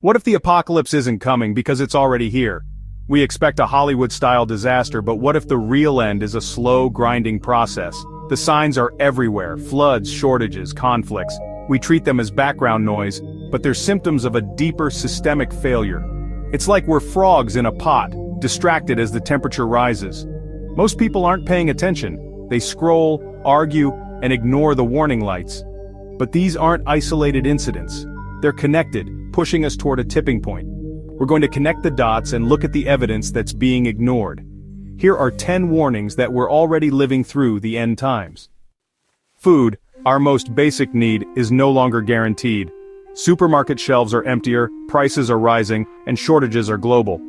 What if the apocalypse isn't coming because it's already here? We expect a Hollywood-style disaster, but what if the real end is a slow, grinding process? The signs are everywhere: floods, shortages, conflicts. We treat them as background noise, but they're symptoms of a deeper systemic failure. It's like we're frogs in a pot, distracted as the temperature rises. Most people aren't paying attention. They scroll, argue, and ignore the warning lights. But these aren't isolated incidents. They're connected, pushing us toward a tipping point. We're going to connect the dots and look at the evidence that's being ignored. Here are 10 warnings that we're already living through the end times. Food, our most basic need, is no longer guaranteed. Supermarket shelves are emptier, prices are rising, and shortages are global.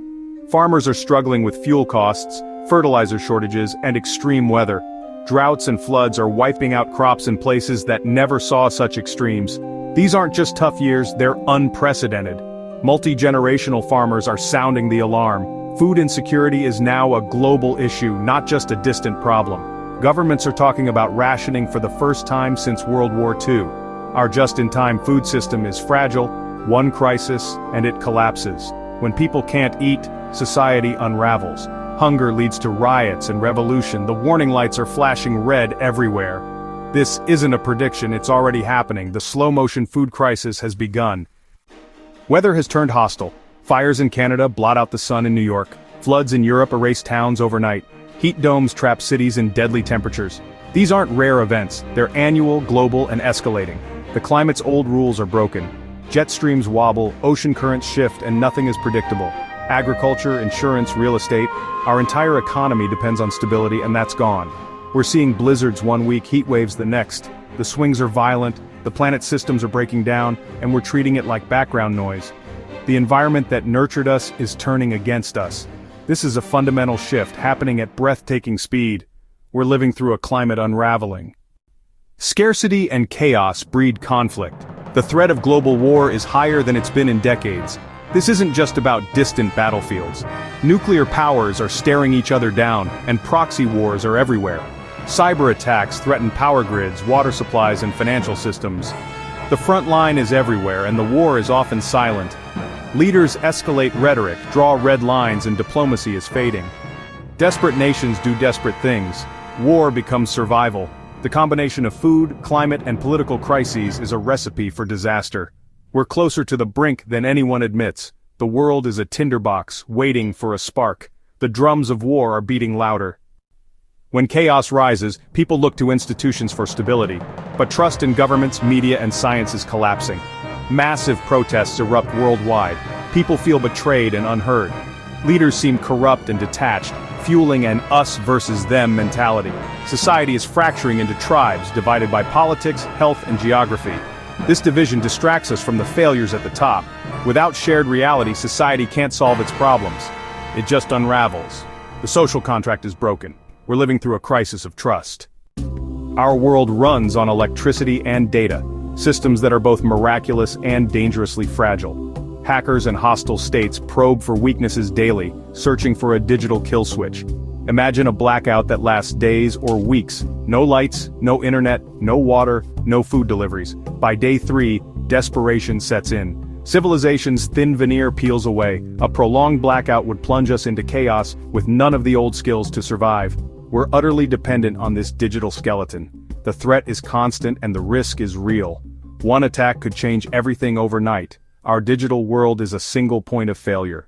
Farmers are struggling with fuel costs, fertilizer shortages, and extreme weather. Droughts and floods are wiping out crops in places that never saw such extremes. These aren't just tough years, they're unprecedented. Multi-generational farmers are sounding the alarm. Food insecurity is now a global issue, not just a distant problem. Governments are talking about rationing for the first time since World War II. Our just-in-time food system is fragile, one crisis, and it collapses. When people can't eat, society unravels. Hunger leads to riots and revolution. The warning lights are flashing red everywhere. This isn't a prediction, it's already happening. The slow-motion food crisis has begun. Weather has turned hostile. Fires in Canada blot out the sun in New York. Floods in Europe erase towns overnight. Heat domes trap cities in deadly temperatures. These aren't rare events, they're annual, global, and escalating. The climate's old rules are broken. Jet streams wobble, ocean currents shift, and nothing is predictable. Agriculture, insurance, real estate, our entire economy depends on stability, and that's gone. We're seeing blizzards one week, heat waves the next. The swings are violent, the planet's systems are breaking down, and we're treating it like background noise. The environment that nurtured us is turning against us. This is a fundamental shift happening at breathtaking speed. We're living through a climate unraveling. Scarcity and chaos breed conflict. The threat of global war is higher than it's been in decades. This isn't just about distant battlefields. Nuclear powers are staring each other down, and proxy wars are everywhere. Cyber attacks threaten power grids, water supplies, and financial systems. The front line is everywhere, and the war is often silent. Leaders escalate rhetoric, draw red lines, and diplomacy is fading. Desperate nations do desperate things. War becomes survival. The combination of food, climate, and political crises is a recipe for disaster. We're closer to the brink than anyone admits. The world is a tinderbox, waiting for a spark. The drums of war are beating louder. When chaos rises, people look to institutions for stability. But trust in governments, media, and science is collapsing. Massive protests erupt worldwide. People feel betrayed and unheard. Leaders seem corrupt and detached, fueling an us versus them mentality. Society is fracturing into tribes, divided by politics, health, and geography. This division distracts us from the failures at the top. Without shared reality, society can't solve its problems. It just unravels. The social contract is broken. We're living through a crisis of trust. Our world runs on electricity and data, systems that are both miraculous and dangerously fragile. Hackers and hostile states probe for weaknesses daily, searching for a digital kill switch. Imagine a blackout that lasts days or weeks. No lights, no internet, no water, no food deliveries. By day 3, desperation sets in. Civilization's thin veneer peels away. A prolonged blackout would plunge us into chaos with none of the old skills to survive. We're utterly dependent on this digital skeleton. The threat is constant and the risk is real. One attack could change everything overnight. Our digital world is a single point of failure.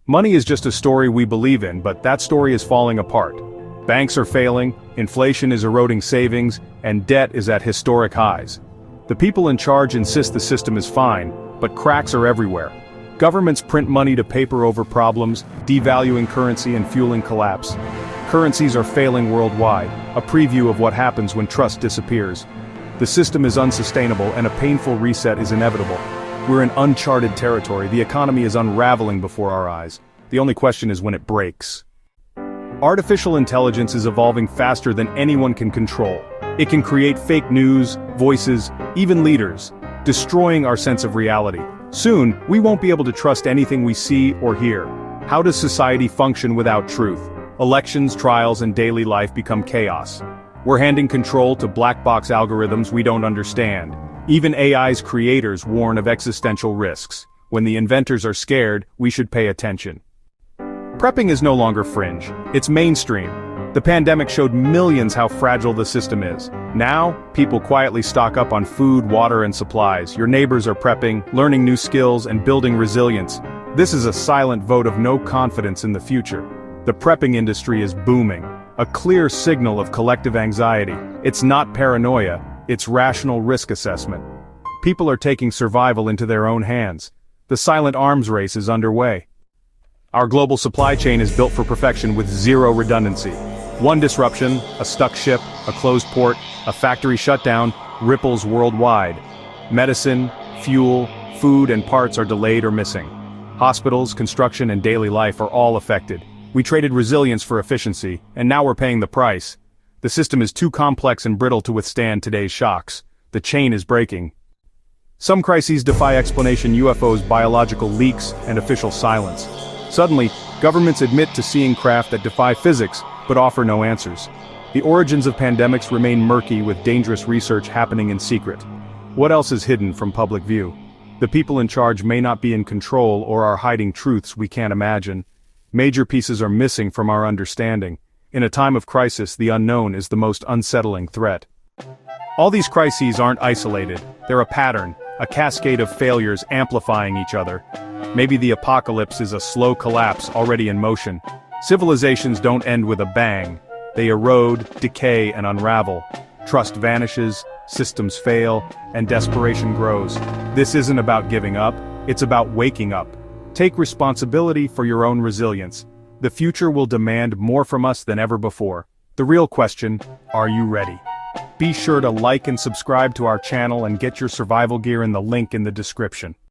Money is just a story we believe in, but that story is falling apart. Banks are failing, inflation is eroding savings, and debt is at historic highs. The people in charge insist the system is fine, but cracks are everywhere. Governments print money to paper over problems, devaluing currency and fueling collapse. Currencies are failing worldwide, a preview of what happens when trust disappears. The system is unsustainable and a painful reset is inevitable. We're in uncharted territory. The economy is unraveling before our eyes. The only question is when it breaks. Artificial intelligence is evolving faster than anyone can control. It can create fake news, voices, even leaders, destroying our sense of reality. Soon, we won't be able to trust anything we see or hear. How does society function without truth? Elections, trials, and daily life become chaos. We're handing control to black box algorithms we don't understand. Even AI's creators warn of existential risks. When the inventors are scared, we should pay attention. Prepping is no longer fringe, it's mainstream. The pandemic showed millions how fragile the system is. Now, people quietly stock up on food, water, and supplies. Your neighbors are prepping, learning new skills, and building resilience. This is a silent vote of no confidence in the future. The prepping industry is booming, a clear signal of collective anxiety. It's not paranoia, it's rational risk assessment. People are taking survival into their own hands. The silent arms race is underway. Our global supply chain is built for perfection with zero redundancy. One disruption, a stuck ship, a closed port, a factory shutdown, ripples worldwide. Medicine, fuel, food, and parts are delayed or missing. Hospitals, construction, and daily life are all affected. We traded resilience for efficiency, and now we're paying the price. The system is too complex and brittle to withstand today's shocks. The chain is breaking. Some crises defy explanation: UFOs, biological leaks, and official silence. Suddenly, governments admit to seeing craft that defy physics, but offer no answers. The origins of pandemics remain murky, with dangerous research happening in secret. What else is hidden from public view? The people in charge may not be in control or are hiding truths we can't imagine. Major pieces are missing from our understanding. In a time of crisis, the unknown is the most unsettling threat. All these crises aren't isolated. They're a pattern, a cascade of failures amplifying each other. Maybe the apocalypse is a slow collapse already in motion. Civilizations don't end with a bang. They erode, decay, and unravel. Trust vanishes, systems fail, and desperation grows. This isn't about giving up, it's about waking up. Take responsibility for your own resilience. The future will demand more from us than ever before. The real question, are you ready? Be sure to like and subscribe to our channel and get your survival gear in the link in the description.